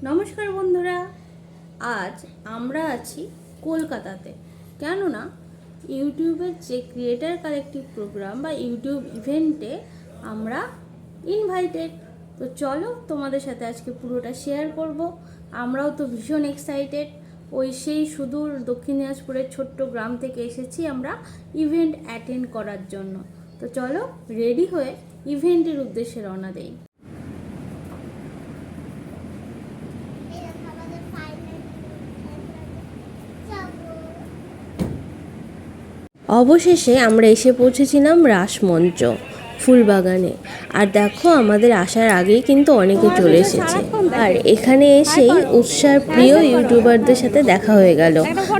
নমস্কার বন্ধুরা, আজ আমরা আছি কলকাতাতে। কেননা ইউটিউবের যে ক্রিয়েটার কালেক্টিভ প্রোগ্রাম বা ইউটিউব ইভেন্টে আমরা ইনভাইটেড। তো চলো তোমাদের সাথে আজকে পুরোটা শেয়ার করব। আমরাও তো ভীষণ এক্সাইটেড। সেই সুদূর দক্ষিণ দিনাজপুরের ছোট্ট গ্রাম থেকে এসেছি আমরা ইভেন্ট অ্যাটেন্ড করার জন্য। তো চলো রেডি হয়ে ইভেন্টের উদ্দেশ্যে রওনা দেই। অবশেষে আমরা এসে পৌঁছেছিলাম রাসমঞ্চ ফুলবাগানে। আর দেখো, আমাদের আসার আগেই কিন্তু অনেকে চলে এসেছে। আর এখানে এসেই উৎসার প্রিয় ইউটিউবারদের সাথে দেখা হয়ে গেল,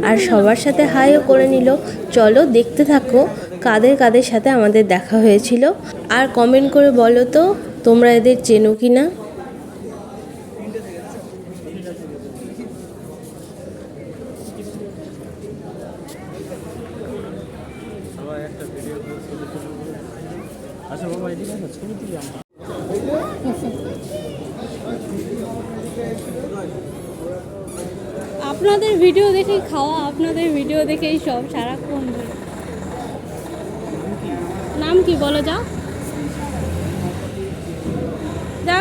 আর সবার সাথে হাইও করে নিল। চলো দেখতে থাকো কাদের কাদের সাথে আমাদের দেখা হয়েছিল, আর কমেন্ট করে বলো তো তোমরা এদের চেনো কি না। আপনাদের ভিডিও দেখেই খাওয়া, আপনাদের ভিডিও দেখেই সব সারাক্ষণ। নাম কি বলো? যাও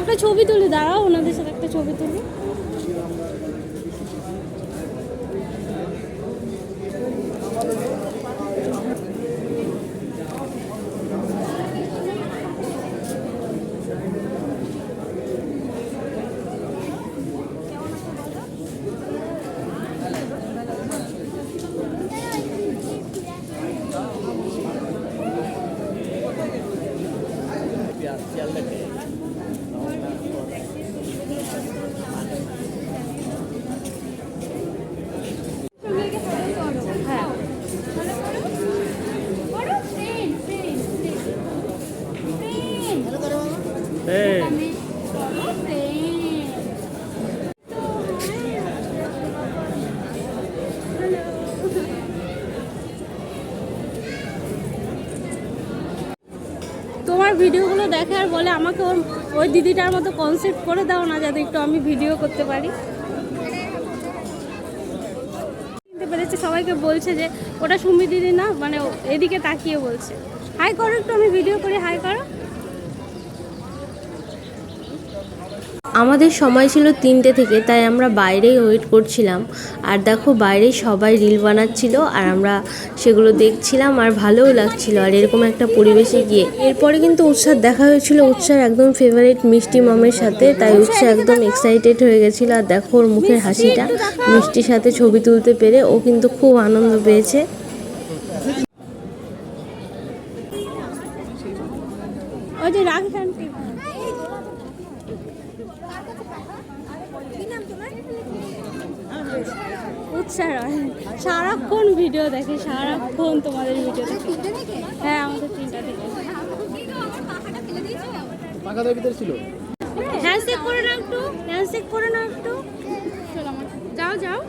একটা ছবি তুলি, দাঁড়াও ওনাদের সাথে একটা ছবি তুলি। তোমার ভিডিওগুলো দেখে আর বলে আমাকে ওই দিদিটার মতো কনসেপ্ট করে দাও না, যাতে একটু আমি ভিডিও করতে পারি। চিনতে পেরেছি, সবাইকে বলছে যে ওটা সুমি দিদি না, মানে এদিকে তাকিয়ে বলছে হাই করো, একটু আমি ভিডিও করি, হাই করো। আমাদের সময় ছিল 3টে থেকে, তাই আমরা বাইরেই ওয়েট করছিলাম। আর দেখো বাইরে সবাই রিল বানাচ্ছিল আর আমরা সেগুলো দেখছিলাম, আর ভালোও লাগছিল। আর এরকম একটা পরিবেশে গিয়ে এরপরে কিন্তু উৎসার দেখা হয়েছিল উৎসার একদম ফেভারিট মিষ্টি মামের সাথে, তাই উৎসাহ একদম এক্সাইটেড হয়ে গেছিলো। আর দেখো ওর মুখের হাসিটা, মিষ্টির সাথে ছবি তুলতে পেরে ও কিন্তু খুব আনন্দ পেয়েছে। ওই যে উৎসাহ সারাক্ষণ ভিডিও দেখে, সারাক্ষণ তোমাদের ভিডিও দেখে। হ্যাঁ, আমাদের 3টা থেকে। হ্যান্ডশেক করে নাও একটু, হ্যান্ডশেক করে নাও একটু। যাও যাও।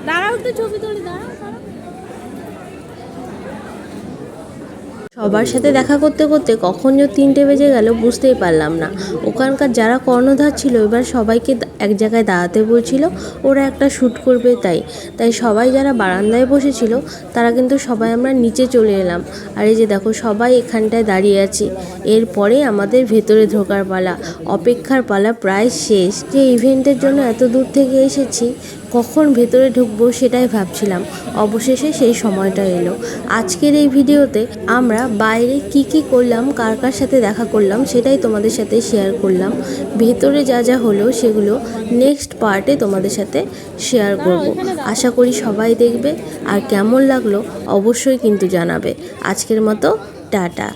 দাঁড়াও একটু ছবি তুলি, দাঁড়াও। সবার সাথে দেখা করতে করতে কখন যে 3টে বেজে গেল বুঝতেই পারলাম না। ওখানকার যারা কর্ণধার ছিল এবার সবাইকে এক জায়গায় দাঁড়াতে বলছিল, ওরা একটা শ্যুট করবে। তাই সবাই যারা বারান্দায় বসেছিল তারা কিন্তু সবাই আমরা নিচে চলে এলাম। আর এই যে দেখো সবাই এখানটায় দাঁড়িয়ে আছি। এরপরে আমাদের ভেতরে ঢোকার পালা, অপেক্ষার পালা প্রায় শেষ। যে ইভেন্টের জন্য এত দূর থেকে এসেছি, কখন ভেতরে ঢুকবো সেটাই ভাবছিলাম। অবশেষে সেই সময়টা এলো। আজকের এই ভিডিওতে আমরা বাইরে কি করলাম, কার কার সাথে দেখা করলাম সেটাই তোমাদের সাথে শেয়ার করলাম। ভেতরে যা যা হলো সেগুলো নেক্সট পার্টে তোমাদের সাথে শেয়ার করব। আশা করি সবাই দেখবে, আর কেমন লাগলো অবশ্যই কিন্তু জানাবে। আজকের মতো টাটা।